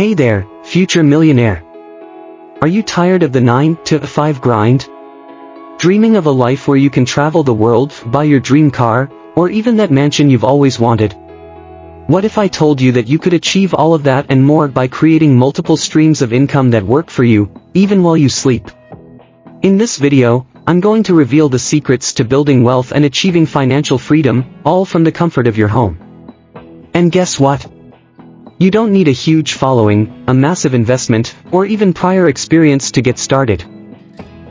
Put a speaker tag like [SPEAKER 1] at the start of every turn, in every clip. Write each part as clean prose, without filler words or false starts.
[SPEAKER 1] Hey there, future millionaire. Are you tired of the 9 to 5 grind? Dreaming of a life where you can travel the world, buy your dream car, or even that mansion you've always wanted? What if I told you that you could achieve all of that and more by creating multiple streams of income that work for you, even while you sleep? In this video, I'm going to reveal the secrets to building wealth and achieving financial freedom, all from the comfort of your home. And guess what? You don't need a huge following, a massive investment, or even prior experience to get started.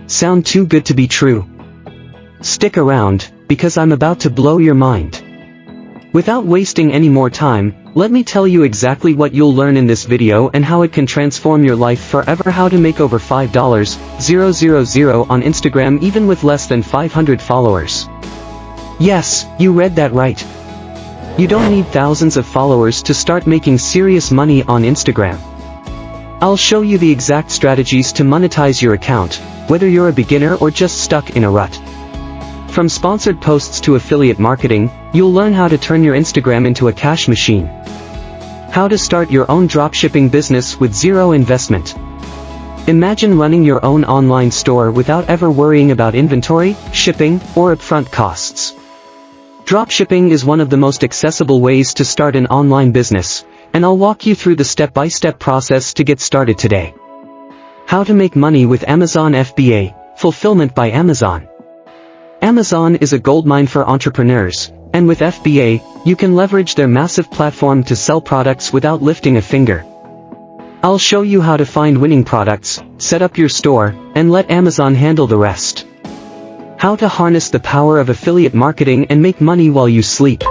[SPEAKER 1] Sound too good to be true? Stick around, because I'm about to blow your mind. Without wasting any more time, let me tell you exactly what you'll learn in this video and how it can transform your life forever. How to make over $5,000 on Instagram even with less than 500 followers. Yes, you read that right. You don't need thousands of followers to start making serious money on Instagram. I'll show you the exact strategies to monetize your account, whether you're a beginner or just stuck in a rut. From sponsored posts to affiliate marketing, you'll learn how to turn your Instagram into a cash machine. How to start your own dropshipping business with zero investment. Imagine running your own online store without ever worrying about inventory, shipping, or upfront costs. Dropshipping is one of the most accessible ways to start an online business, and I'll walk you through the step-by-step process to get started today. How to make money with Amazon FBA, Fulfillment by Amazon. Amazon is a goldmine for entrepreneurs, and with FBA, you can leverage their massive platform to sell products without lifting a finger. I'll show you how to find winning products, set up your store, and let Amazon handle the rest. How to harness the power of affiliate marketing and make money while you sleep.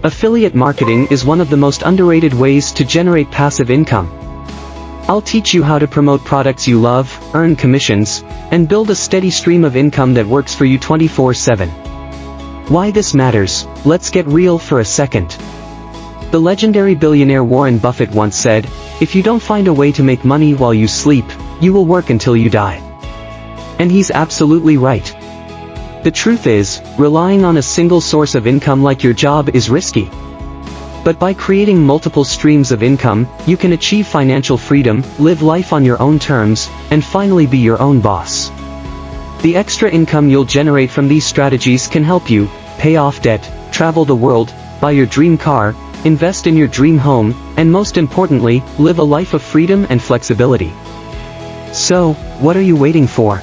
[SPEAKER 1] Affiliate marketing is one of the most underrated ways to generate passive income. I'll teach you how to promote products you love, earn commissions, and build a steady stream of income that works for you 24/7. Why this matters, let's get real for a second. The legendary billionaire Warren Buffett once said, "If you don't find a way to make money while you sleep, you will work until you die." And he's absolutely right. The truth is, relying on a single source of income like your job is risky. But by creating multiple streams of income, you can achieve financial freedom, live life on your own terms, and finally be your own boss. The extra income you'll generate from these strategies can help you pay off debt, travel the world, buy your dream car, invest in your dream home, and most importantly, live a life of freedom and flexibility. So, what are you waiting for?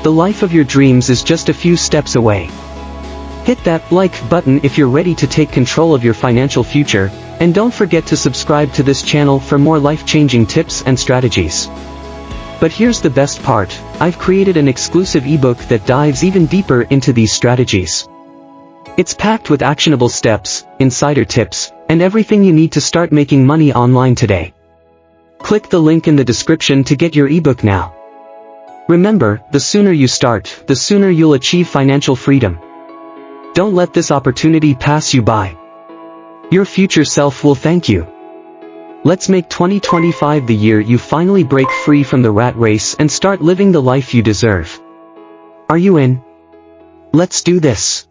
[SPEAKER 1] The life of your dreams is just a few steps away. Hit that like button if you're ready to take control of your financial future, and don't forget to subscribe to this channel for more life-changing tips and strategies. But here's the best part, I've created an exclusive ebook that dives even deeper into these strategies. It's packed with actionable steps, insider tips, and everything you need to start making money online today. Click the link in the description to get your ebook now. Remember, the sooner you start, the sooner you'll achieve financial freedom. Don't let this opportunity pass you by. Your future self will thank you. Let's make 2025 the year you finally break free from the rat race and start living the life you deserve. Are you in? Let's do this.